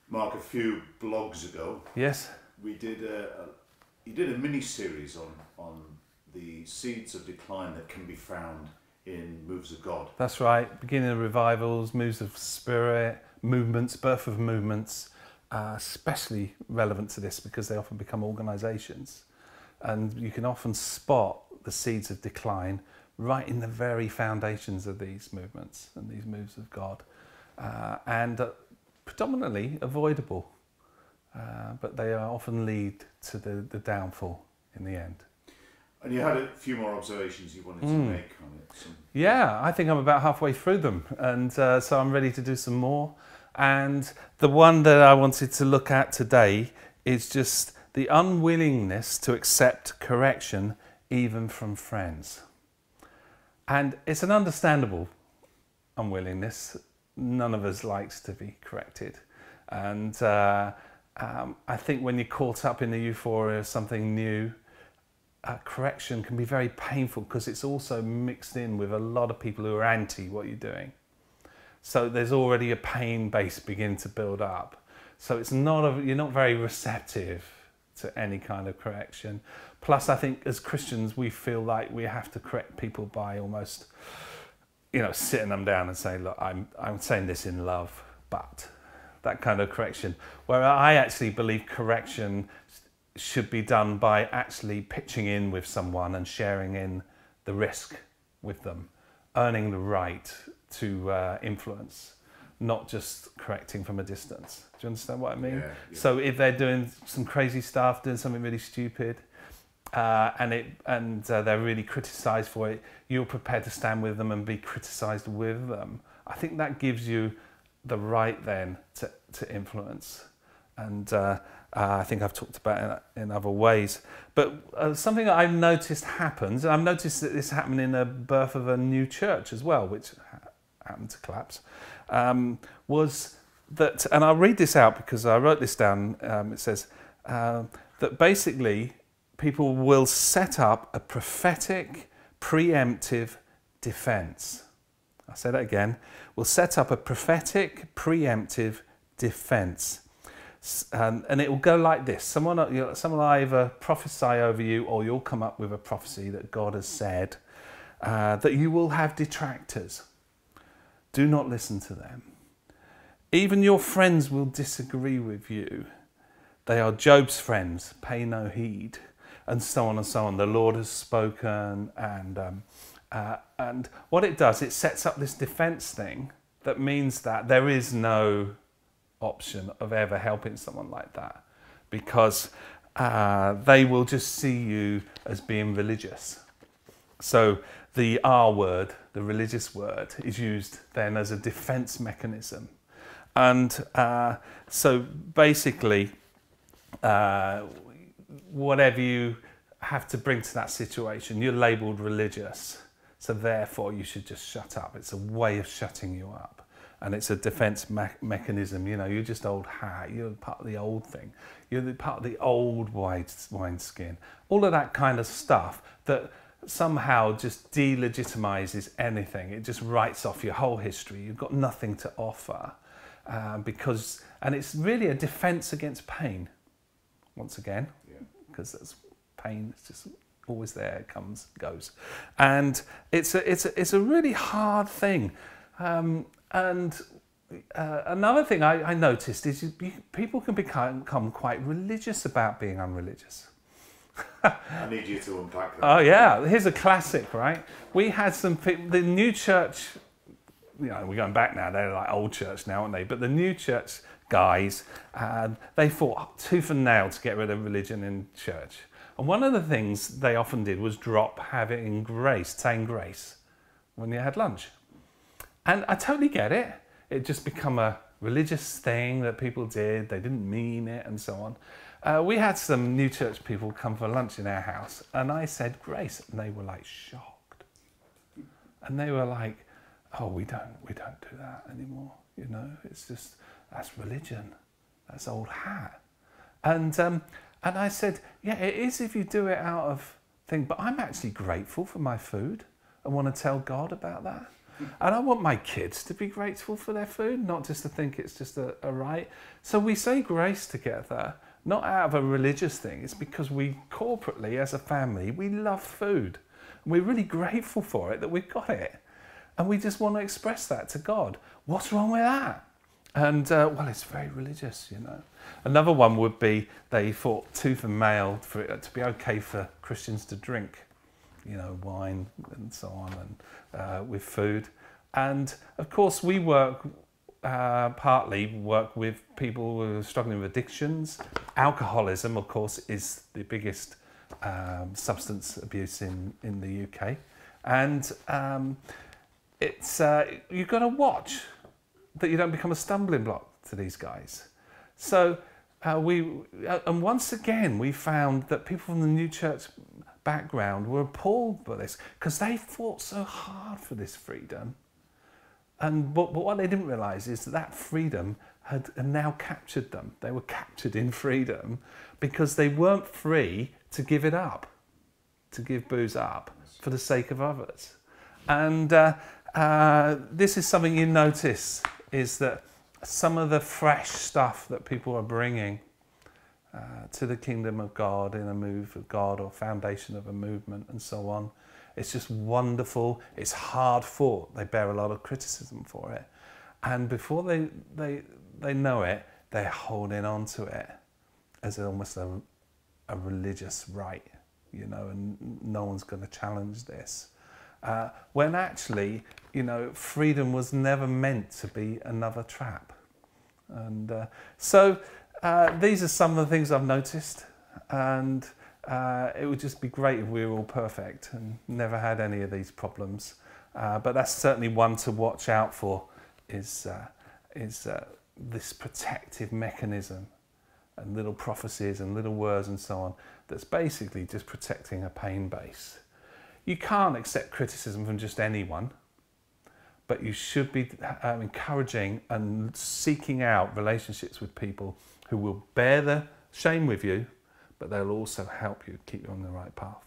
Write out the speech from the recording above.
Mark, a few blogs ago, Yes. we did you did a mini series on the seeds of decline that can be found in moves of God. That's right. Beginning of revivals, moves of spirit, movements, birth of movements, especially relevant to this because they often become organisations. And you can often spot the seeds of decline right in the very foundations of these movements and these moves of God. And predominantly avoidable, but they often lead to the downfall in the end. And you had a few more observations you wanted to make on it. Yeah, I think I'm about halfway through them, and so I'm ready to do some more. And the one that I wanted to look at today is just the unwillingness to accept correction, even from friends. And it's an understandable unwillingness. None of us likes to be corrected. And I think when you're caught up in the euphoria of something new, correction can be very painful because it's also mixed in with a lot of people who are anti what you're doing. So there's already a pain base beginning to build up. So it's you're not very receptive to any kind of correction. Plus, I think as Christians, we feel like we have to correct people by almost, sitting them down and saying, look, I'm saying this in love, but that kind of correction. Where I actually believe correction should be done by actually pitching in with someone and sharing in the risk with them, earning the right to influence, not just correcting from a distance. Do you understand what I mean? Yeah. So if they're doing some crazy stuff, doing something really stupid, and they're really criticised for it, you're prepared to stand with them and be criticised with them. I think that gives you the right then to influence. And I think I've talked about it in other ways. But something that I've noticed happens, and I've noticed that this happened in the birth of a new church as well, which happened to collapse, was that, and I'll read this out because I wrote this down, it says that basically people will set up a prophetic, preemptive defence. I'll say that again. We'll set up a prophetic, preemptive defence. And it will go like this. Someone will either prophesy over you, or you'll come up with a prophecy that God has said, that you will have detractors. Do not listen to them. Even your friends will disagree with you. They are Job's friends. Pay no heed. And so on and so on. The Lord has spoken. And what it does, it sets up this defense thing that means that there is no option of ever helping someone like that, because they will just see you as being religious. So the R word, the religious word, is used then as a defense mechanism. And so basically, whatever you have to bring to that situation, you're labelled religious. So therefore you should just shut up. It's a way of shutting you up. And it's a defense mechanism. You're just old hat. You're part of the old thing. You're part of the old wineskin. All of that kind of stuff that somehow just delegitimizes anything. It just writes off your whole history. You've got nothing to offer and it's really a defense against pain. Once again, because that's pain. It's just always there. It comes, goes, and it's a really hard thing. And another thing I noticed is people can become quite religious about being unreligious. I need you to unpack that. Oh yeah, here's a classic, right? We had some people, the new church, we're going back now, they're like old church now, aren't they? But the new church guys, they fought tooth and nail to get rid of religion in church. And one of the things they often did was drop having grace, saying grace, when you had lunch. And I totally get it. It just become a religious thing that people did. They didn't mean it and so on. We had some new church people come for lunch in our house, and I said grace, and they were like shocked. And they were like, oh, we don't do that anymore. It's just, that's religion. That's old hat. And I said, yeah, it is if you do it out of thing, but I'm actually grateful for my food and want to tell God about that. And I want my kids to be grateful for their food, not just to think it's just a right. So we say grace together, not out of a religious thing. It's because we corporately, as a family, we love food. And we're really grateful for it, that we've got it. And we just want to express that to God. What's wrong with that? And, well, it's very religious, you know. Another one would be they thought tooth and nail for it to be okay for Christians to drink, you know, wine and so on, and with food. And, of course, we partly work with people who are struggling with addictions. Alcoholism, of course, is the biggest substance abuse in the UK. And it's you've got to watch that you don't become a stumbling block to these guys. So and once again, we found that people from the New Church background were appalled by this because they fought so hard for this freedom. And but what they didn't realise is that freedom had now captured them. They were captured in freedom because they weren't free to give it up, to give booze up for the sake of others. And this is something you notice, is that some of the fresh stuff that people are bringing to the kingdom of God in a move of God or foundation of a movement and so on, it's just wonderful. It's hard fought. They bear a lot of criticism for it. And before they know it, they're holding on to it as almost a religious right, you know, and no one's going to challenge this. When actually, you know, freedom was never meant to be another trap. And so these are some of the things I've noticed, and it would just be great if we were all perfect and never had any of these problems. But that's certainly one to watch out for, is this protective mechanism and little prophecies and little words and so on that's basically just protecting a pain base. You can't accept criticism from just anyone, but you should be encouraging and seeking out relationships with people who will bear the shame with you, but they'll also help you keep you on the right path.